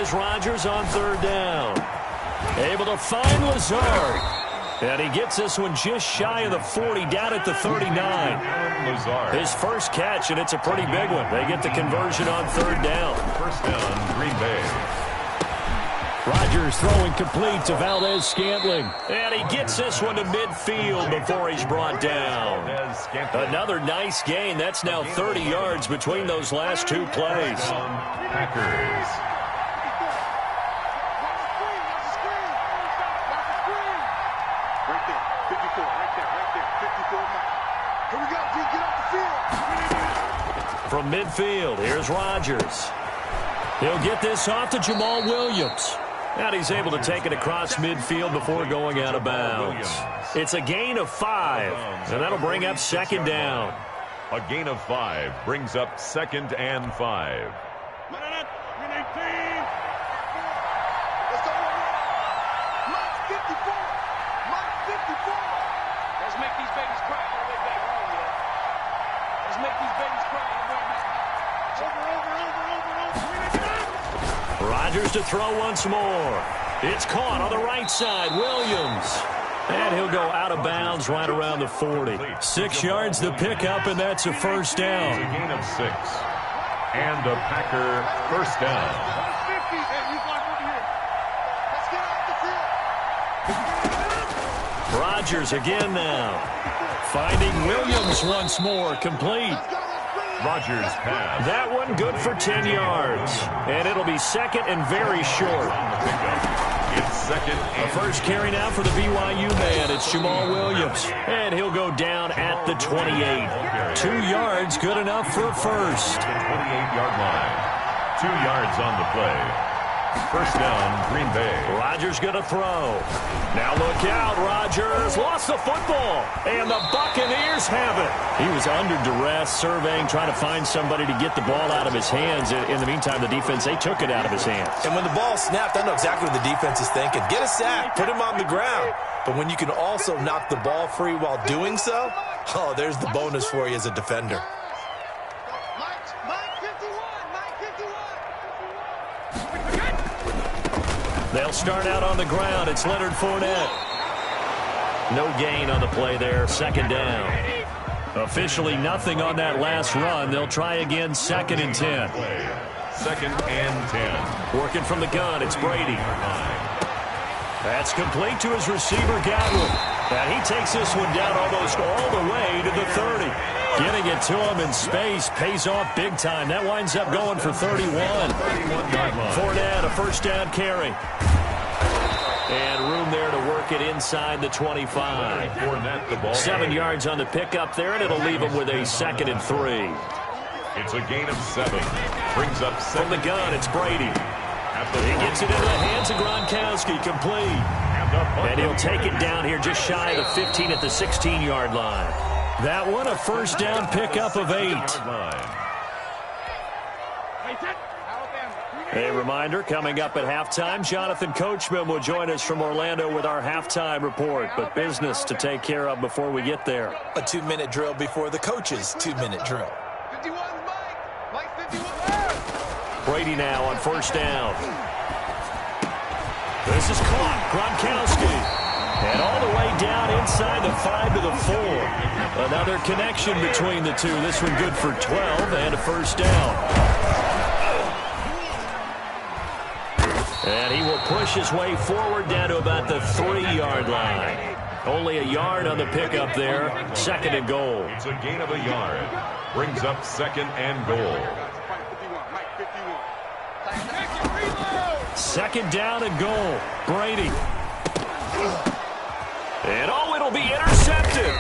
is Rodgers on third down. Able to find Lazard. And he gets this one just shy of the 40, down at the 39. His first catch, and it's a pretty big one. They get the conversion on third down. First down, Green Bay. Rodgers throwing complete to Valdez-Scantling. And he gets this one to midfield before he's brought down. Another nice gain. That's now 30 yards between those last two plays. Packers. From midfield, here's Rodgers. He'll get this off to Jamal Williams. And he's able to take it across midfield before going out of bounds. It's a gain of 5, and that'll bring up second down. A gain of 5 brings up 2nd and 5. Let's make these babies cry all the way back home, yeah. Let's make these babies cry all the way back. Rodgers to throw once more. It's caught on the right side. Williams. And he'll go out of bounds right around the 40. 6 yards the pickup, and that's a first down. It's a gain of 6. And a Packer first down. Rodgers again now. Finding Williams once more. Complete. Rodgers pass. That one good for 10 yards. And it'll be second and very short. It's second and a first carry now for the BYU man. It's Jamal Williams. And he'll go down at the 28. 2 yards, good enough for a first. 28-yard line. 2 yards on the play. First down, Green Bay. Rodgers going to throw. Now look out, Rodgers lost the football, and the Buccaneers have it. He was under duress, surveying, trying to find somebody to get the ball out of his hands. In the meantime, the defense, they took it out of his hands. And when the ball snapped, I know exactly what the defense is thinking. Get a sack, put him on the ground. But when you can also knock the ball free while doing so, oh, there's the bonus for you as a defender. They'll start out on the ground. It's Leonard Fournette. No gain on the play there. Second down. Officially nothing on that last run. They'll try again, 2nd and 10. 2nd and 10. Working from the gun, it's Brady. That's complete to his receiver, Godwin. And he takes this one down almost all the way to the 30. Getting it to him in space pays off big time. That winds up going for 31. Fournette, a first down carry. And room there to work it inside the 25. 7 yards on the pickup there, and it'll leave him with a 2nd and 3. It's a gain of 7. Brings up 7. From the gun, it's Brady. He gets it into the hands of Gronkowski, complete. And he'll take it down here just shy of the 15 at the 16-yard line. That one a first down pickup of 8. A reminder, coming up at halftime, Jonathan Coachman will join us from Orlando with our halftime report. But business to take care of before we get there. A 2-minute drill before the coach's 2-minute drill. Brady now on first down. This is caught. Gronkowski. And all the way down inside the 5 to the 4. Another connection between the two. This one good for 12 and a first down. And he will push his way forward down to about the 3-yard line. Only a yard on the pickup there. 2nd and goal. It's a gain of a yard. Brings up 2nd and goal. 2nd down and goal. Brady. And oh, it'll be intercepted.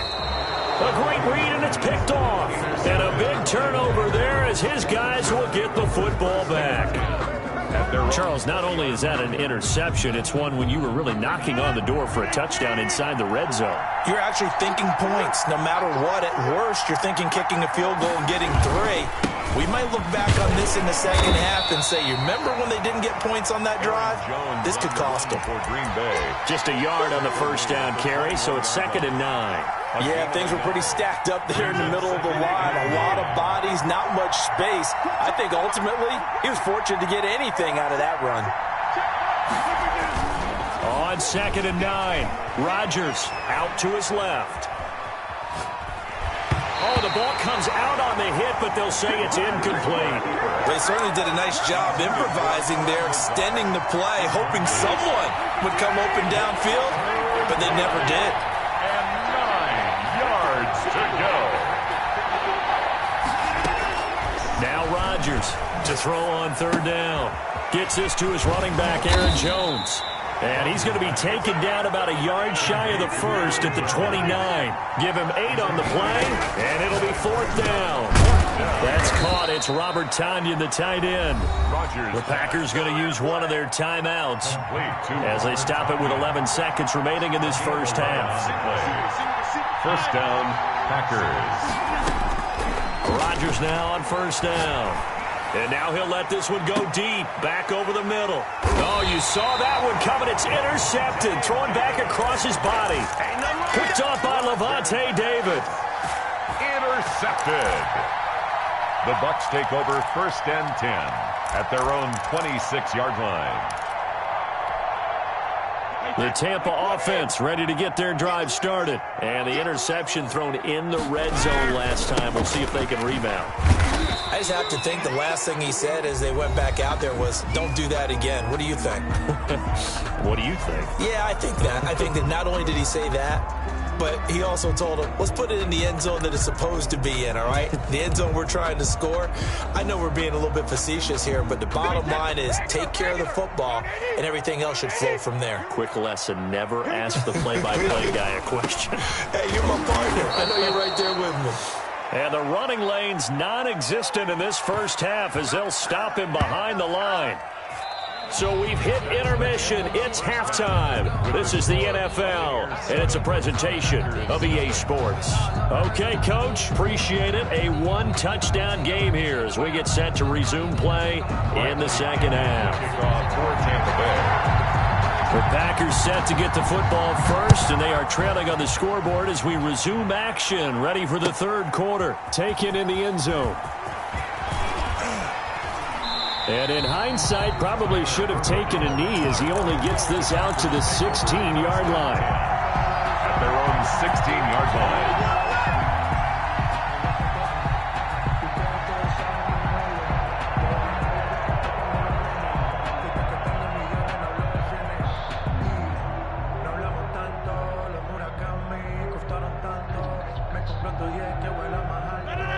A great read, and it's picked off. And a big turnover there as his guys will get the football back. Charles, not only is that an interception, it's one when you were really knocking on the door for a touchdown inside the red zone. You're actually thinking points. No matter what, at worst, you're thinking kicking a field goal and getting 3. We might look back on this in the second half and say, you remember when they didn't get points on that drive? This could cost them. Just a yard on the first down carry, so it's 2nd and 9. Yeah, things were pretty stacked up there in the middle of the line. A lot of bodies, not much space. I think ultimately he was fortunate to get anything out of that run. On 2nd and 9, Rodgers out to his left. Oh, the ball comes out on the hit, but they'll say it's incomplete. They certainly did a nice job improvising there, extending the play, hoping someone would come open downfield, but they never did. And 9 yards to go. Now Rodgers to throw on 3rd down. Gets this to his running back, Aaron Jones. And he's going to be taken down about a yard shy of the first at the 29. Give him 8 on the play, and it'll be 4th down. That's caught. It's Robert Tonyan, the tight end. The Packers going to use one of their timeouts as they stop it with 11 seconds remaining in this first half. First down, Packers. Rodgers now on 1st down. And now he'll let this one go deep, back over the middle. Oh, you saw that one coming. It's intercepted, thrown back across his body. Picked off by Levante David. Intercepted. The Bucs take over 1st and 10 at their own 26-yard line. The Tampa offense ready to get their drive started. And the interception thrown in the red zone last time. We'll see if they can rebound. I just have to think the last thing he said as they went back out there was, don't do that again. What do you think? What do you think? Yeah, I think that. I think that not only did he say that, but he also told him, let's put it in the end zone that it's supposed to be in, all right? The end zone we're trying to score. I know we're being a little bit facetious here, but the bottom line is take care of the football, and everything else should flow from there. Quick lesson, never ask the play-by-play guy a question. Hey, you're my partner. I know you're right there with me. And the running lane's non-existent in this first half as they'll stop him behind the line. So we've hit intermission. It's halftime. This is the NFL, and it's a presentation of EA Sports. Okay, Coach, appreciate it. A one-touchdown game here as we get set to resume play in the second half. Kickoff for Tampa Bay. The Packers set to get the football first, and they are trailing on the scoreboard as we resume action, ready for the 3rd quarter. Taken in the end zone. And in hindsight, probably should have taken a knee as he only gets this out to the 16-yard line. At their own 16-yard line.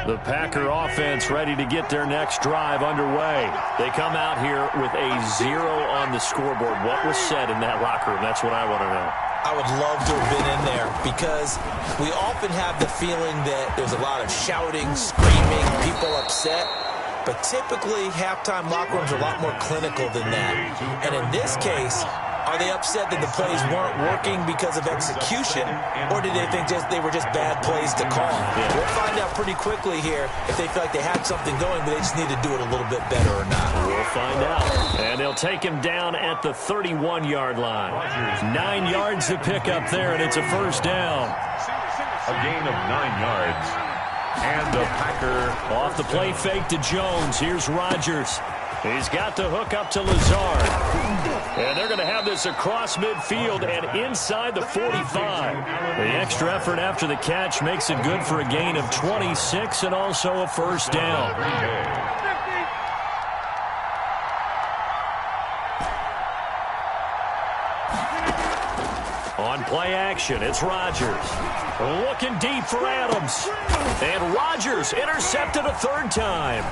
The Packer offense ready to get their next drive underway. They come out here with a 0 on the scoreboard. What was said in that locker room? That's what I want to know. I would love to have been in there because we often have the feeling that there's a lot of shouting, screaming, people upset. But typically, halftime locker rooms are a lot more clinical than that. And in this case, are they upset that the plays weren't working because of execution, or did they think they were just bad plays to call? Yeah. We'll find out pretty quickly here if they feel like they had something going, but they just need to do it a little bit better or not. We'll find out. And they'll take him down at the 31-yard line. 9 yards to pick up there, and it's a first down. A gain of 9 yards. And the Packer off the play fake to Jones. Here's Rodgers. He's got the hook up to Lazard. And they're going to have this across midfield and inside the 45. The extra effort after the catch makes it good for a gain of 26 and also a first down. On play action, it's Rodgers. Looking deep for Adams. And Rodgers intercepted a 3rd time.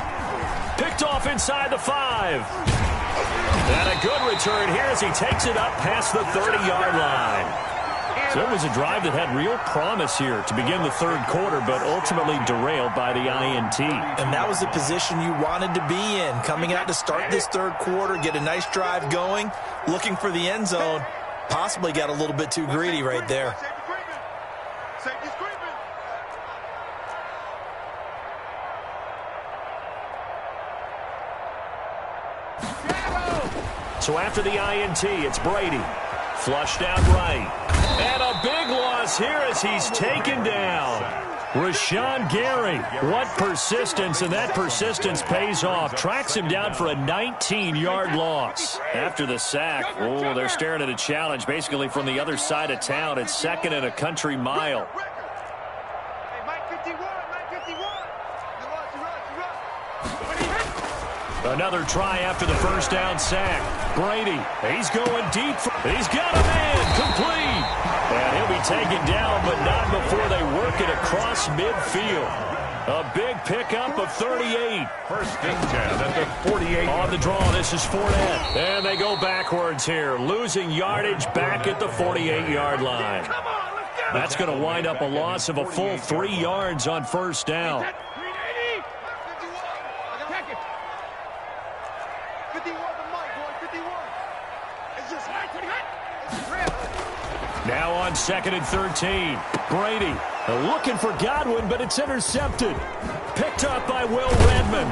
Picked off inside the 5. And a good return here as he takes it up past the 30-yard line. So it was a drive that had real promise here to begin the 3rd quarter, but ultimately derailed by the INT. And that was the position you wanted to be in. Coming out to start this 3rd quarter, get a nice drive going, looking for the end zone. Possibly got a little bit too greedy right there. So after the INT, it's Brady. Flushed out right. And a big loss is here as he's taken down. Rashawn Gary, what persistence, and that persistence pays off. Tracks him down for a 19-yard loss. After the sack, oh, they're staring at a challenge basically from the other side of town. It's second and a country mile. Another try after the first down sack. Brady, he's going deep. He's got a man complete. And he'll be taken down, but not before they work it across midfield. A big pickup of 38. First and 10 at the 48. On the draw, this is Fournette. And they go backwards here, losing yardage back at the 48-yard line. That's going to wind up a loss of a full 3 yards on first down. Now on second and 13. Brady looking for Godwin, but it's intercepted. Picked up by Will Redmond.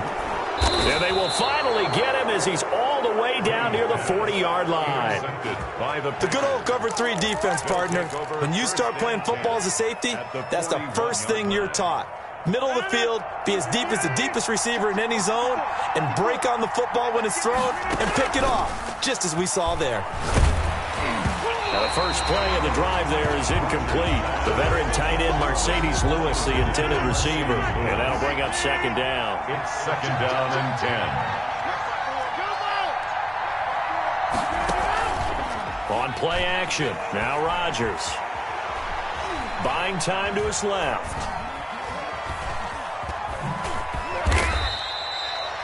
And they will finally get him as he's all the way down near the 40-yard line. The good old cover 3 defense, partner. When you start playing football as a safety, that's the first thing you're taught. Middle of the field, be as deep as the deepest receiver in any zone, and break on the football when it's thrown and pick it off, just as we saw there. Now the first play of the drive there is incomplete. The veteran tight end Mercedes Lewis, the intended receiver. And that'll bring up second down. It's second down and 10. On play action, now Rodgers. Buying time to his left.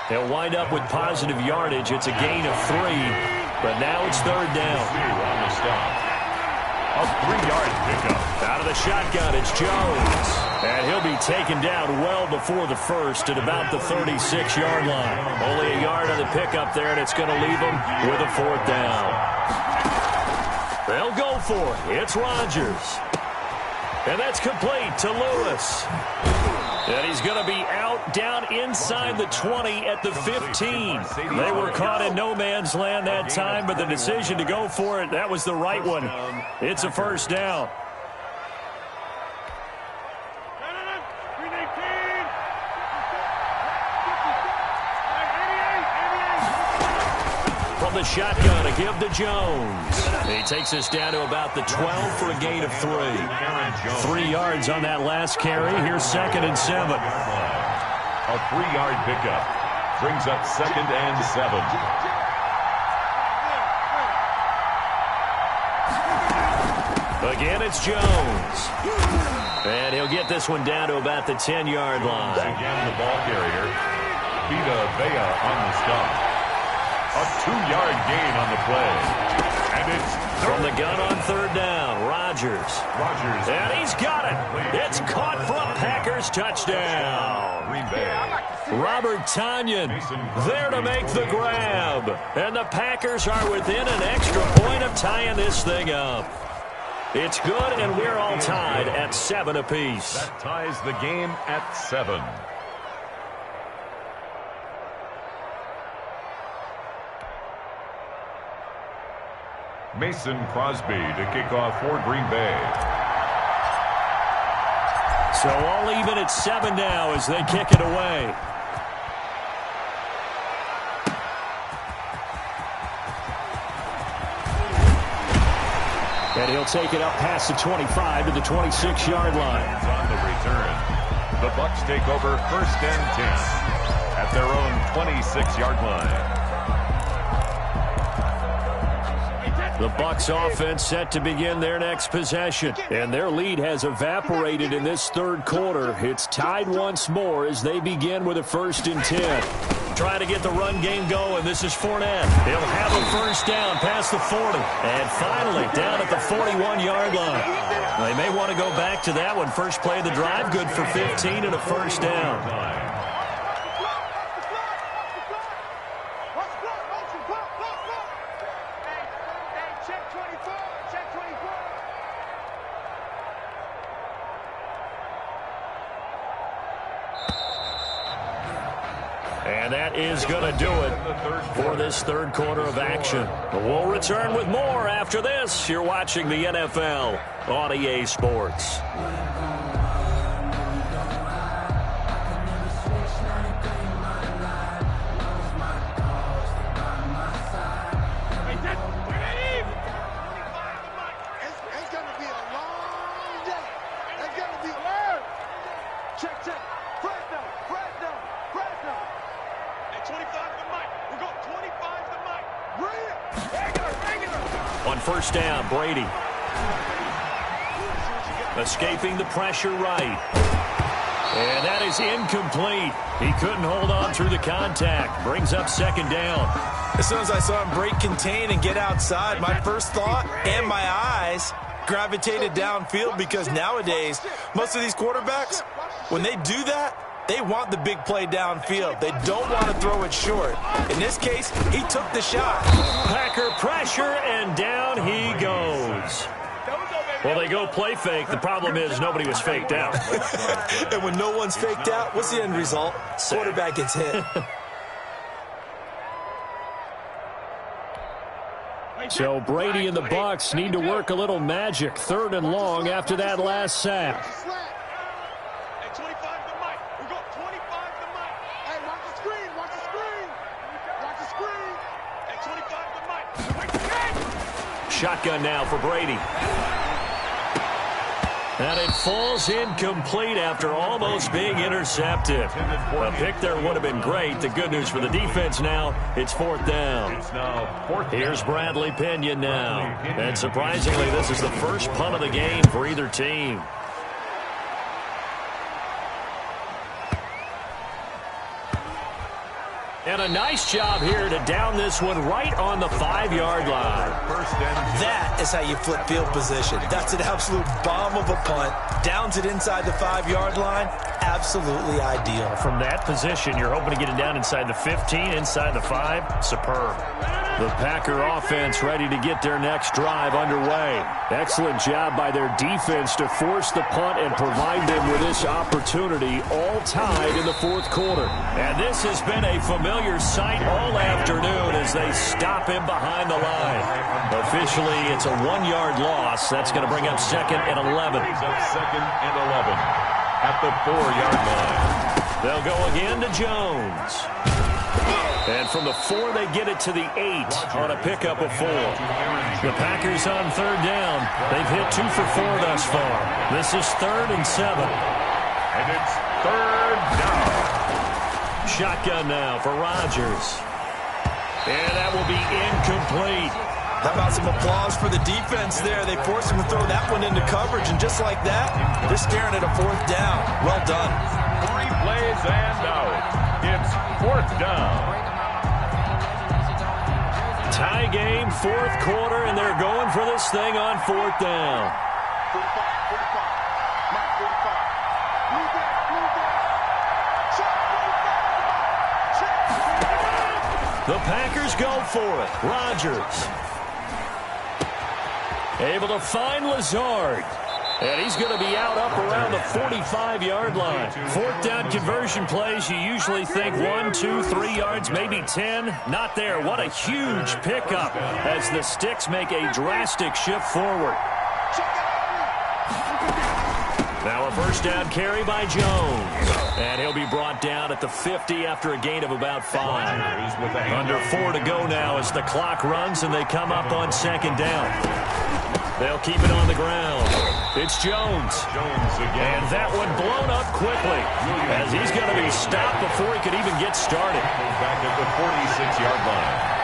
He'll wind up with positive yardage. It's a gain of 3, but now it's third down. On the stop. A 3-yard pickup. Out of the shotgun, it's Jones. And he'll be taken down well before the first at about the 36-yard line. Only a yard on the pickup there, and it's going to leave him with a fourth down. They'll go for it. It's Rodgers. And that's complete to Lewis. And he's going to be out down inside the 20 at the 15. They were caught in no man's land that time, but the decision to go for it, that was the right one. It's a first down. From the shotgun, a give to Jones. He takes us down to about the 12 for a gain of 3. 3 yards on that last carry. Here's second and 7. A 3-yard pickup brings up second and 7. Again, it's Jones. And he'll get this one down to about the 10-yard line. Again, the ball carrier, Vita Vea on the stop. A 2-yard gain on the play. And it's from the gun on third down. Rodgers. And he's got it. It's caught for a Packers touchdown. Green Bay. Robert Tonyan there to make the grab. And the Packers are within an extra point of tying this thing up. It's good, and we're all tied at 7 apiece. That ties the game at 7. Mason Crosby to kick off for Green Bay. So all even at 7 now as they kick it away. And he'll take it up past the 25 to the 26-yard line. On the return, the Bucs take over first and 10 at their own 26-yard line. The Bucs offense set to begin their next possession. And their lead has evaporated in this third quarter. It's tied once more as they begin with a first and 10. Trying to get the run game going. This is Fournette. He'll have a first down past the 40. And finally down at the 41-yard line. They may want to go back to that one. First play of the drive, good for 15 and a first down. And that is going to do it for this third quarter of action. We'll return with more after this. You're watching the NFL on EA Sports. On first down, Brady. Escaping the pressure right. And that is incomplete. He couldn't hold on through the contact. Brings up second down. As soon as I saw him break contain and get outside, my first thought and my eyes gravitated downfield, because nowadays, most of these quarterbacks, when they do that, they want the big play downfield. They don't want to throw it short. In this case, he took the shot. Packer pressure, and down he goes. Well, they go play fake. The problem is nobody was faked out. And when no one's faked out, what's the end result? Quarterback gets hit. So Brady and the Bucs need to work a little magic. Third and long after that last sack. Shotgun now for Brady. And it falls incomplete after almost being intercepted. A pick there would have been great. The good news for the defense now, it's fourth down. Here's Bradley Pinion now. And surprisingly, this is the first punt of the game for either team. And a nice job here to down this one right on the 5-yard line. That is how you flip field position. That's an absolute bomb of a punt. Downs it inside the 5-yard line. Absolutely ideal. From that position, you're hoping to get it down inside the 15, inside the 5. Superb. The Packer offense ready to get their next drive underway. Excellent job by their defense to force the punt and provide them with this opportunity, all tied in the fourth quarter. And this has been a familiar sight all afternoon as they stop him behind the line. Officially, it's a 1-yard loss. That's going to bring up second and 11. Second and 11 at the 4-yard line. They'll go again to Jones. And from the 4, they get it to the 8 on a pickup of 4. The Packers on third down. They've hit 2 for 4 thus far. This is 3rd and 7. And it's 3rd down. Shotgun now for Rodgers. And that will be incomplete. How about some applause for the defense there? They forced him to throw that one into coverage, and just like that, they're staring at a 4th down. Well done. 3 plays and out. It's 4th down. Tie game, 4th quarter, and they're going for this thing on 4th down. The Packers go for it. Rodgers. Able to find Lazard. And he's going to be out up around the 45-yard line. 4th down conversion plays, you usually think 1, 2, 3 yards, maybe 10. Not there. What a huge pickup as the Sticks make a drastic shift forward. Now a first down carry by Jones. And he'll be brought down at the 50 after a gain of about 5. Under 4 to go now as the clock runs and they come up on second down. They'll keep it on the ground. It's Jones. And that one blown up quickly as he's going to be stopped before he could even get started. Back at the 46-yard line.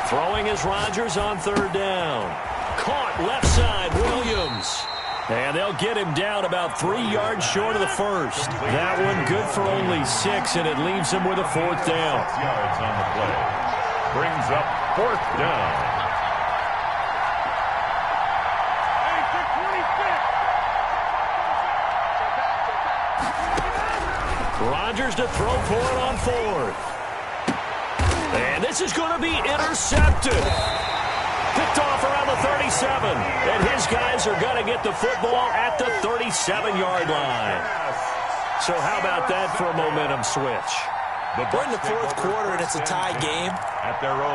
Throwing is Rodgers on third down. Caught left side, Williams. And they'll get him down about 3 yards short of the first. That one good for only 6, and it leaves him with a 4th down. 6 yards on the play. Brings up 4th down. Rodgers to throw for it on 4th. And this is going to be intercepted. Picked off around the the 37. And his guys are going to get the football at the 37-yard line. So how about that for a momentum switch? We're in the fourth quarter, and it's a tie game.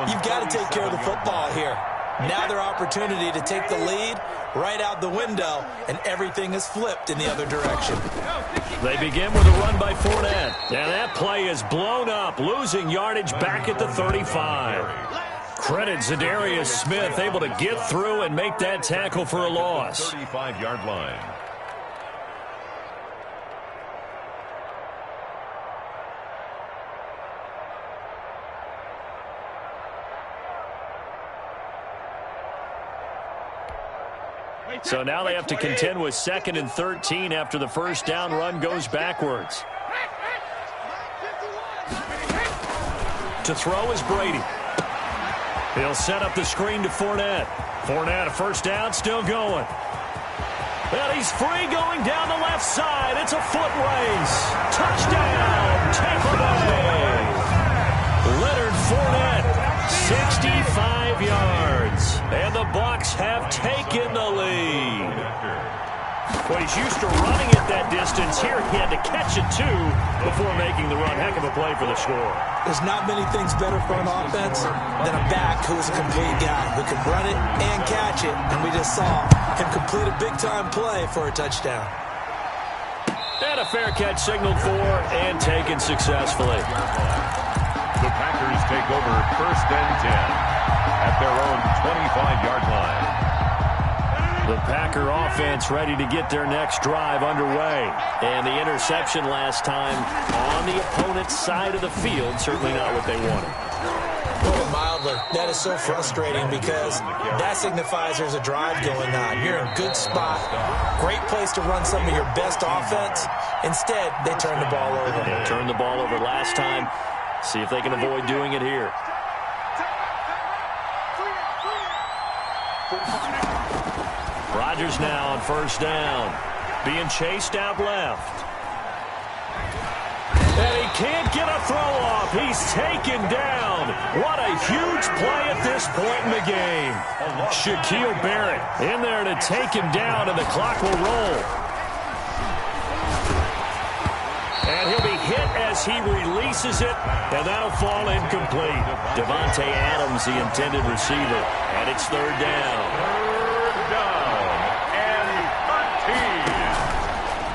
You've got to take care of the football here. Now their opportunity to take the lead right out the window, and everything is flipped in the other direction. They begin with a run by Fournette. And that play is blown up, losing yardage back at the 35. Credit Zadarius Smith, able to get through and make that tackle for a loss. 35-yard line. So now they have to contend with 2nd and 13 after the first down run goes backwards. To throw is Brady. He'll set up the screen to Fournette. Fournette, a first down, still going. And he's free going down the left side. It's a foot race. Touchdown, Tampa Bay. Leonard Fournette, 65 yards. And the Bucs have taken the lead. Well, he's used to running at that distance. Here he had to catch it, too, before making the run. Heck of a play for the score. There's not many things better for an offense than a back who's a complete guy who can run it and catch it. And we just saw him complete a big-time play for a touchdown. And a fair catch signaled for and taken successfully. The Packers take over 1st and 10 at their own 25-yard line. The Packer offense ready to get their next drive underway. And the interception last time on the opponent's side of the field, certainly not what they wanted. Put it mildly, that is so frustrating because that signifies there's a drive going on. You're in a good spot, great place to run some of your best offense. Instead, they turn the ball over. They turned the ball over last time. See if they can avoid doing it here. Rodgers now on first down. Being chased out left. And he can't get a throw off. He's taken down. What a huge play at this point in the game. Shaquille Barrett in there to take him down, and the clock will roll. And he'll be hit as he releases it, and that'll fall incomplete. Devontae Adams, the intended receiver, and it's third down.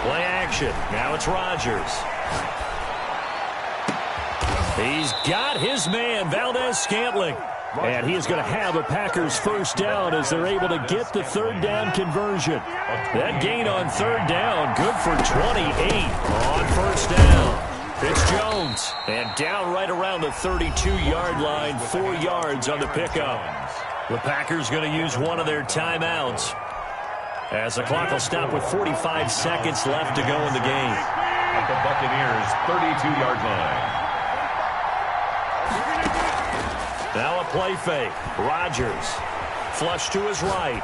Play action. Now it's Rodgers. He's got his man, Valdez-Scantling. And he is going to have a Packers first down as they're able to get the third down conversion. That gain on third down, good for 28 on first down. It's Jones. And down right around the 32-yard line, 4 yards on the pickup. The Packers going to use one of their timeouts, as the clock will stop with 45 seconds left to go in the game. At the Buccaneers' 32-yard line. Now a play fake. Rodgers. Flush to his right.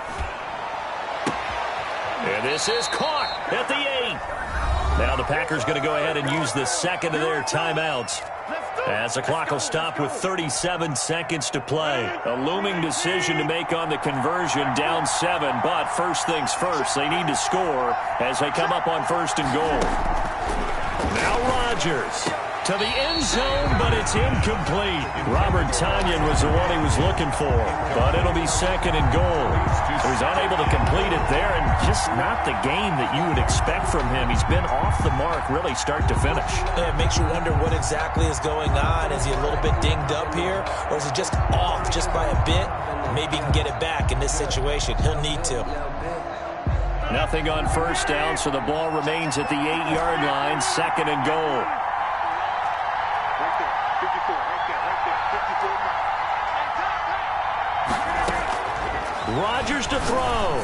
And this is caught at the 8. Now the Packers going to go ahead and use the second of their timeouts, as the clock will stop with 37 seconds to play. A looming decision to make on the conversion, down 7. But first things first, they need to score as they come up on first and goal. Now Rodgers to the end zone, but it's incomplete. Robert Tonyan was the one he was looking for, but it'll be second and goal. So he's unable to complete it there, and just not the game that you would expect from him. He's been off the mark really start to finish. Yeah, it makes you wonder what exactly is going on. Is he a little bit dinged up here, or is he just off just by a bit? Maybe he can get it back in this situation. He'll need to. Nothing on first down, so the ball remains at the 8-yard line, second and goal. Rodgers to throw.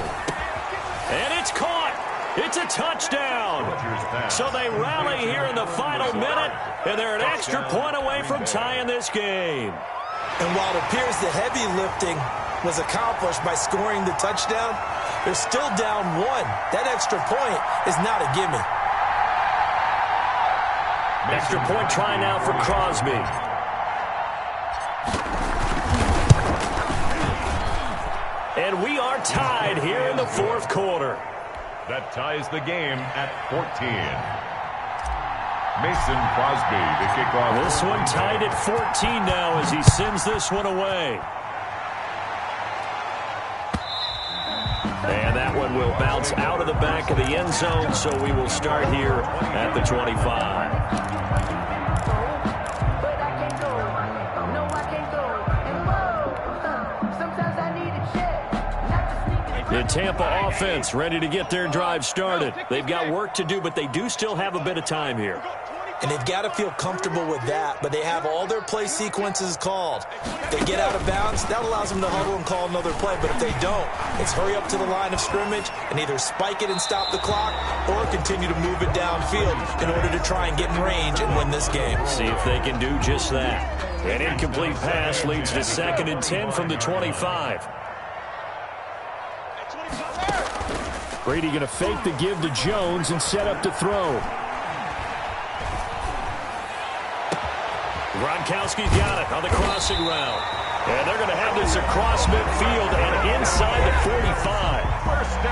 And it's caught. It's a touchdown. So they rally here in the final minute, and they're an extra point away from tying this game. And while it appears the heavy lifting was accomplished by scoring the touchdown, they're still down 1. That extra point is not a gimme. Extra point try now for Crosby. And we tied here in the fourth quarter. That ties the game at 14. Mason Crosby to kick off. This one tied at 14 now as he sends this one away. And that one will bounce out of the back of the end zone, so we will start here at the 25. The Tampa offense ready to get their drive started. They've got work to do, but they do still have a bit of time here. And they've got to feel comfortable with that, but they have all their play sequences called. If they get out of bounds, that allows them to huddle and call another play, but if they don't, it's hurry up to the line of scrimmage and either spike it and stop the clock or continue to move it downfield in order to try and get in range and win this game. See if they can do just that. An incomplete pass leads to 2nd and 10 from the 25. Brady going to fake the give to Jones and set up to throw. Gronkowski's got it on the crossing route. And they're going to have this across midfield and inside the 45.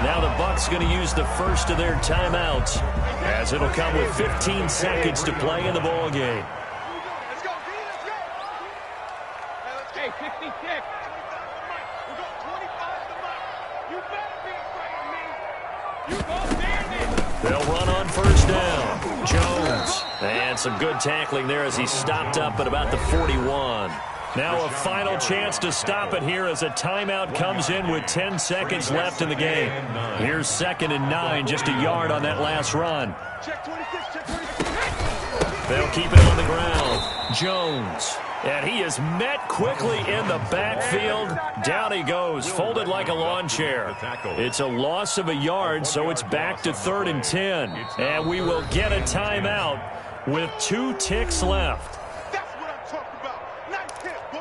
Now the Bucs going to use the first of their timeouts as it'll come with 15 seconds to play in the ball game. Let's go, D, let's go. Hey, 66. We're going 25 to Mike. You better be afraid of me. You go there. They'll run on first down. Jones. And some good tackling there as he stopped up at about the 41. Now a final chance to stop it here as a timeout comes in with 10 seconds left in the game. Here's 2nd and 9, just a yard on that last run. Check 26, check 26. They'll keep it on the ground. Jones. And he is met quickly in the backfield. Down he goes, folded like a lawn chair. It's a loss of a yard, so it's back to 3rd and 10. And we will get a timeout with 2 ticks left. That's what I'm talking about. Nice hit, boy.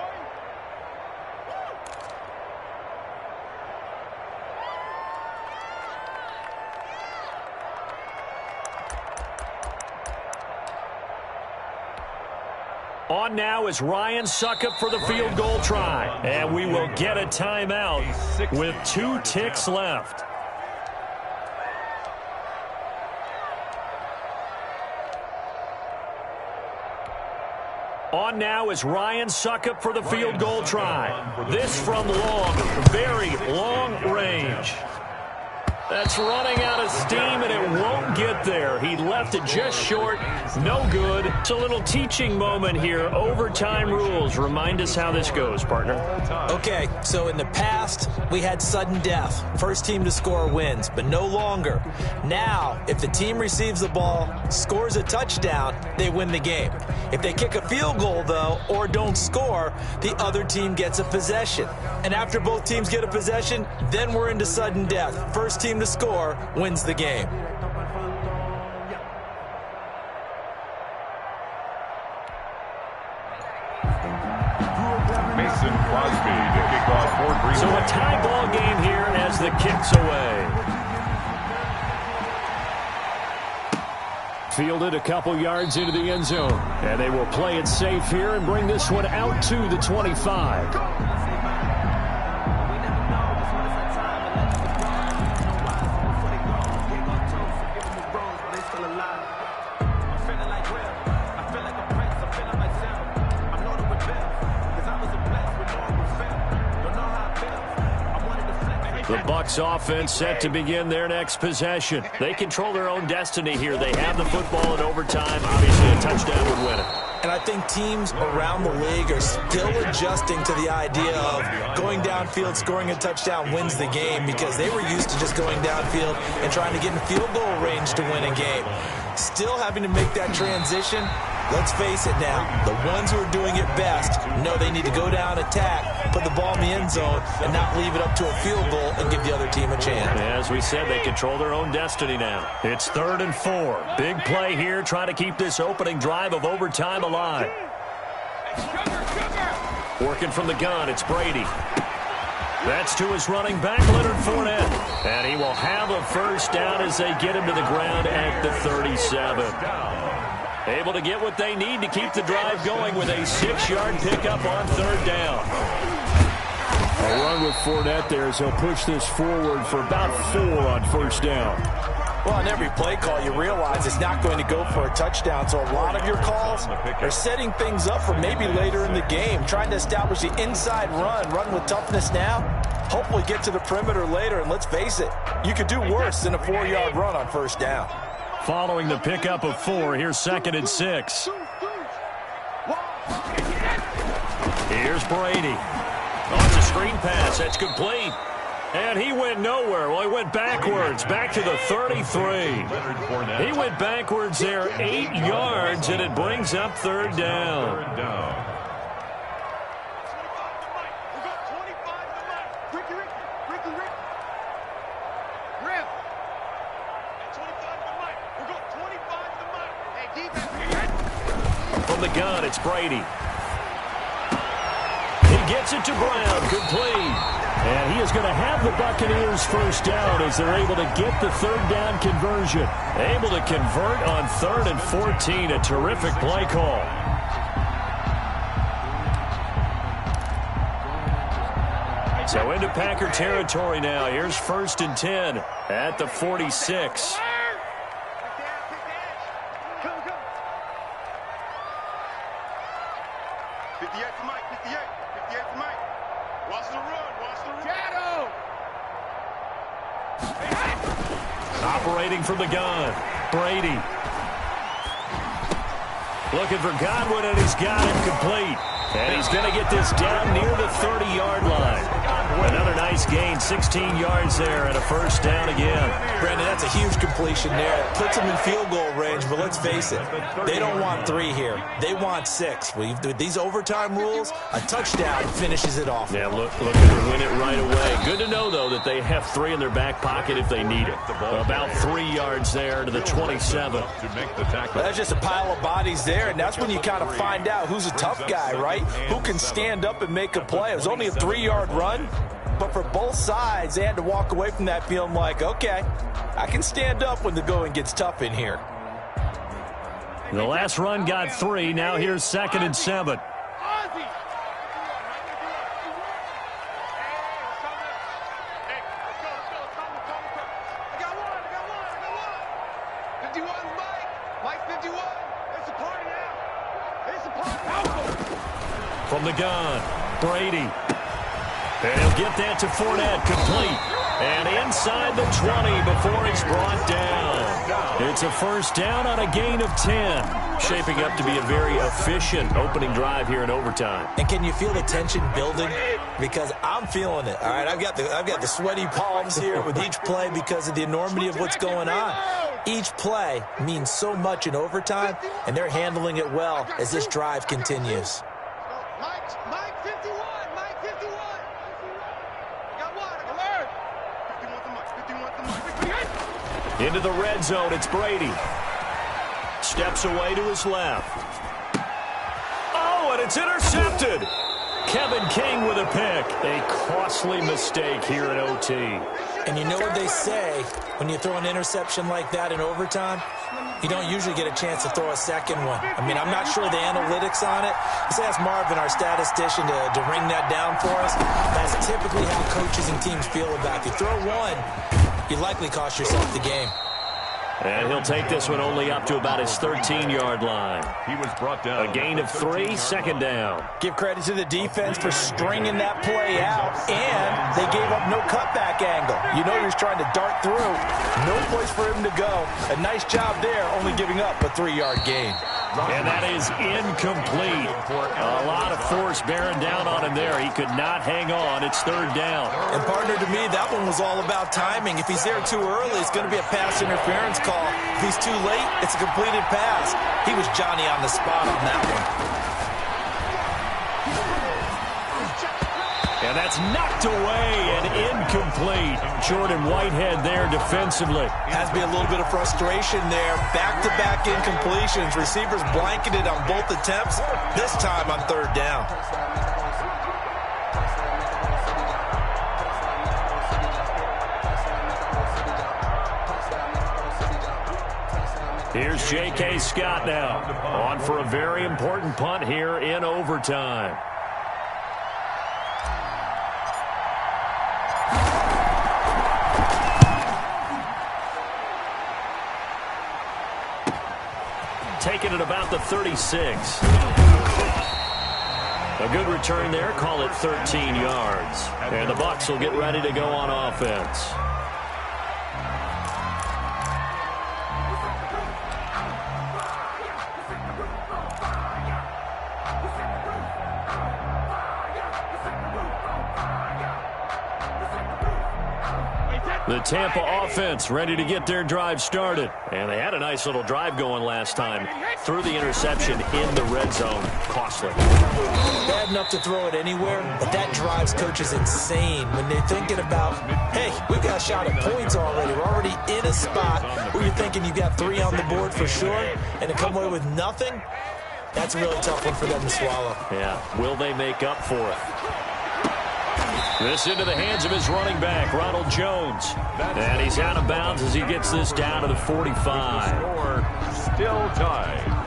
On now is Ryan Suckup for the field goal try. And we will get a timeout with 2 ticks left. On now is Ryan Suckup for the field goal try. This from long, very long range. That's running out of steam, and it won't get there. He left it just short. No good. It's a little teaching moment here. Overtime rules. Remind us how this goes, partner. Okay, so in the past, we had sudden death. First team to score wins, but no longer. Now, if the team receives the ball, scores a touchdown, they win the game. If they kick a field goal, though, or don't score, the other team gets a possession. And after both teams get a possession, then we're into sudden death. First team to score wins the game. Mason Crosby to kick off for Green Bay. So a tie ball game here as the kick's away. Fielded a couple yards into the end zone. And they will play it safe here and bring this one out to the 25. The Bucs offense set to begin their next possession. They control their own destiny here. They have the football in overtime. Obviously, a touchdown would win it. And I think teams around the league are still adjusting to the idea of going downfield, scoring a touchdown wins the game, because they were used to just going downfield and trying to get in field goal range to win a game. Still having to make that transition. Let's face it now, the ones who are doing it best know they need to go down, attack, put the ball in the end zone, and not leave it up to a field goal and give the other team a chance. As we said, they control their own destiny now. It's 3rd and 4. Big play here, trying to keep this opening drive of overtime alive. Working from the gun, it's Brady. That's to his running back, Leonard Fournette. And he will have a first down as they get him to the ground at the 37. Able to get what they need to keep the drive going with a 6-yard pickup on 3rd down. A run with Fournette there as he'll push this forward for about 4 on first down. Well, on every play call, you realize it's not going to go for a touchdown, so a lot of your calls are setting things up for maybe later in the game, trying to establish the inside run with toughness now, hopefully get to the perimeter later, and let's face it, you could do worse than a 4-yard run on first down. Following the pickup of 4, here's 2nd and 6. Here's Brady. On the screen pass, that's complete. And he went nowhere. Well, he went backwards, back to the 33. He went backwards there 8 yards, and it brings up 3rd down. From the gun, it's Brady. He gets it to Brown, complete. And he is going to have the Buccaneers first down as they're able to get the 3rd down conversion. Able to convert on 3rd and 14. A terrific play call. So into Packer territory now. Here's 1st and 10 at the 46. Operating from the gun, Brady. Looking for Godwin, and he's got him complete. And he's going to get this down near the 30-yard line. Another nice gain, 16 yards there, and a first down again. Brandon, that's a huge completion there. Puts them in field goal range, but let's face it, they don't want 3 here. They want 6. With these overtime rules, a touchdown finishes it off. Yeah, looking to win it right away. Good to know, though, that they have 3 in their back pocket if they need it. About 3 yards there to the 27. That's just a pile of bodies there, and that's when you kind of find out who's a tough guy, right? Who can stand up and make a play. It was only a 3-yard run, but for both sides, they had to walk away from that feeling like, okay, I can stand up when the going gets tough in here. The last run got 3. Now here's 2nd and 7. From the gun, Brady. And he'll get that to Fournette, complete. And inside the 20 before it's brought down. It's a first down on a gain of 10. Shaping up to be a very efficient opening drive here in overtime. And can you feel the tension building? Because I'm feeling it. All right, I've got the sweaty palms here with each play because of the enormity of what's going on. Each play means so much in overtime, and they're handling it well as this drive continues. Mike 51, Mike 51. Got one, alert. 51 Into the red zone, it's Brady. Steps away to his left. Oh, and it's intercepted. Kevin King with a pick. A costly mistake here in OT. And you know what they say, when you throw an interception like that in overtime, you don't usually get a chance to throw a second one. I mean, I'm not sure the analytics on it. Let's ask Marvin, our statistician, to ring that down for us. That's typically how coaches and teams feel about it. If you throw one, you likely cost yourself the game. And he'll take this one only up to about his 13-yard line. He was brought down. A gain of 3, 2nd down. Give credit to the defense for stringing that play out, and they gave up no cutback angle. You know he was trying to dart through. No place for him to go. A nice job there, only giving up a 3-yard gain. And that is incomplete. A lot of force bearing down on him there. He could not hang on. It's 3rd down. And partner, to me, that one was all about timing. If he's there too early, it's going to be a pass interference call. If he's too late, it's a completed pass. He was Johnny on the spot on that one. And that's knocked away and incomplete. Jordan Whitehead there defensively. Has to be a little bit of frustration there. Back-to-back incompletions. Receivers blanketed on both attempts, this time on 3rd down. Here's J.K. Scott now, on for a very important punt here in overtime. taken at about the 36. A good return there, call it 13 yards. And the Bucs will get ready to go on offense. The Tampa offense ready to get their drive started. And they had a nice little drive going last time. Threw the interception in the red zone. Costly. Bad enough to throw it anywhere, but that drives coaches insane when they're thinking about, hey, we've got a shot at points already. We're already in a spot where you're thinking you've got 3 on the board for sure, and to come away with nothing, that's a really tough one for them to swallow. Yeah, will they make up for it? This into the hands of his running back, Ronald Jones. And he's out of bounds as he gets this down to the 45. Score still tied.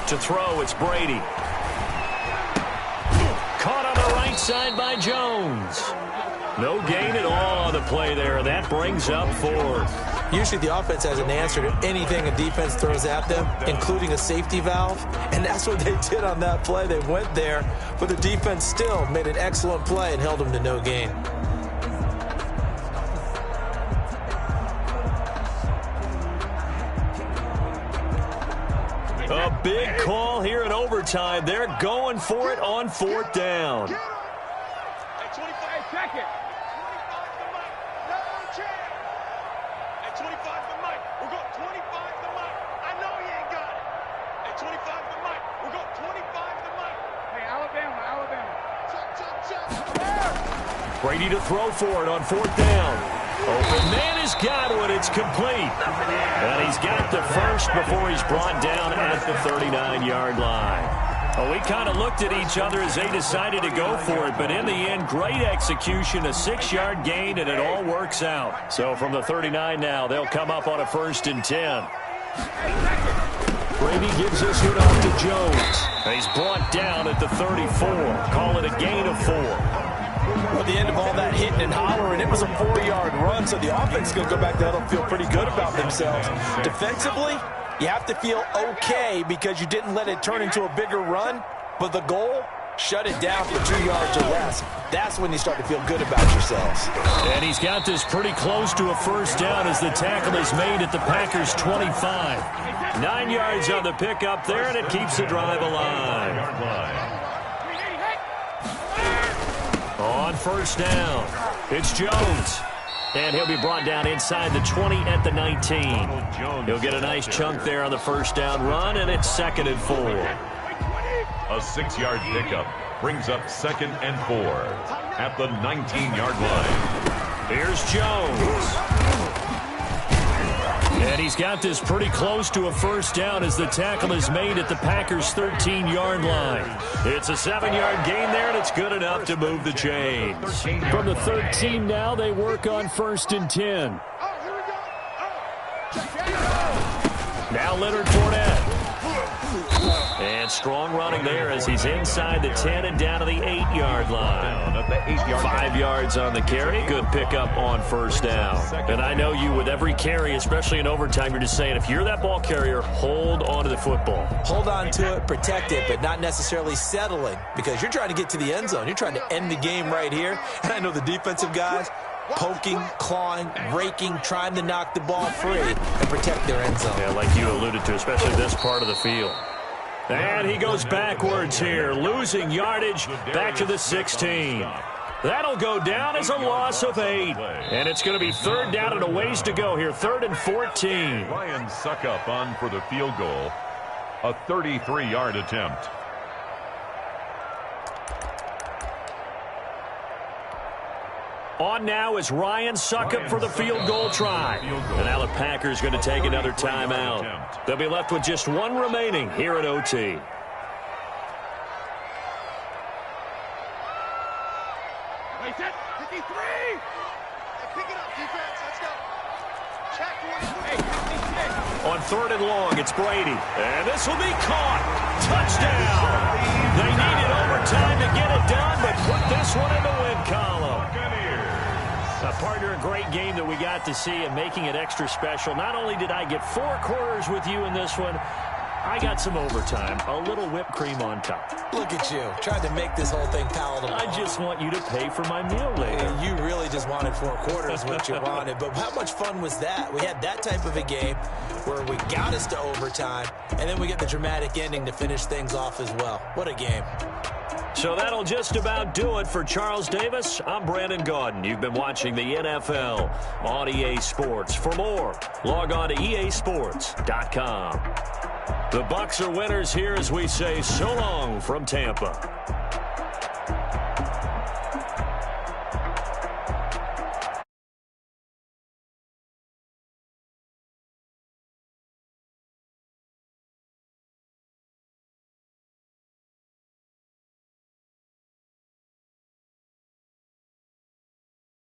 To throw, it's Brady. Caught on the right side by Jones. No gain at all on the play there. That brings up 4. Usually the offense has an answer to anything a defense throws at them, including a safety valve, and that's what they did on that play. They went there, but the defense still made an excellent play and held them to no gain. A big call here in overtime. They're going for it on 4th down. Hey, 25, check it. 25 to Mike. No chance. At 25 to Mike. We'll go 25 to Mike. I know he ain't got it. At 25 to Mike. We'll go 25 to Mike. Hey, Alabama. Check. Brady to throw for it on 4th down. Open man is Godwin. It's complete. And he's got the first before he's brought down at the 39-yard line. Well, we kind of looked at each other as they decided to go for it, but in the end, great execution, a 6-yard gain, and it all works out. So from the 39 now, they'll come up on a 1st and 10. Brady gives this one off to Jones. He's brought down at the 34. Call it a gain of 4. At the end of all that hitting and hollering, it was a 4-yard run, so the offense is going to go back there and feel pretty good about themselves. Defensively, you have to feel okay because you didn't let it turn into a bigger run, but the goal, shut it down for 2 yards or less. That's when you start to feel good about yourselves. And he's got this pretty close to a 1st down as the tackle is made at the Packers' 25. 9 yards on the pickup there, and it keeps the drive alive. On 1st down, it's Jones. And he'll be brought down inside the 20 at the 19. He'll get a nice chunk there on the 1st down run, and it's 2nd and 4. A 6-yard pickup brings up 2nd and 4 at the 19-yard line. Here's Jones. And he's got this pretty close to a 1st down as the tackle is made at the Packers' 13-yard line. It's a 7-yard gain there, and it's good enough to move the chains. From the 13 now, they work on 1st and 10. Now Leonard Fournette. And strong running there as he's inside the 10 and down to the 8-yard line. 5 yards on the carry. Good pickup on 1st down. And I know you, with every carry, especially in overtime, you're just saying, if you're that ball carrier, hold on to the football. Hold on to it, protect it, but not necessarily settling, because you're trying to get to the end zone. You're trying to end the game right here. And I know the defensive guys, poking, clawing, raking, trying to knock the ball free and protect their end zone. Yeah, like you alluded to, especially this part of the field. And he goes backwards here, losing yardage back to the 16. That'll go down as a loss of 8. And it's going to be 3rd down and a ways to go here, 3rd and 14. Ryan Suckup on for the field goal. A 33-yard attempt. On now is Ryan Succop for the field goal try. And now the Packers going to take another timeout. They'll be left with just one remaining here at OT. Wait, set, 53! Hey, pick it up, defense. Let's go. Check 23. Hey, 56. On 3rd and long, it's Brady. And this will be caught. Touchdown. They needed overtime to get it done, but put this one in the win column. Partner, a great game that we got to see, and making it extra special. Not only did I get 4 quarters with you in this one, I got some overtime, a little whipped cream on top. Look at you, trying to make this whole thing palatable. I just want you to pay for my meal later. You really just wanted 4 quarters, what you wanted. But how much fun was that? We had that type of a game where we got us to overtime, and then we get the dramatic ending to finish things off as well. What a game. So that'll just about do it for Charles Davis. I'm Brandon Gaudin. You've been watching the NFL on EA Sports. For more, log on to easports.com. The Bucs are winners here as we say so long from Tampa.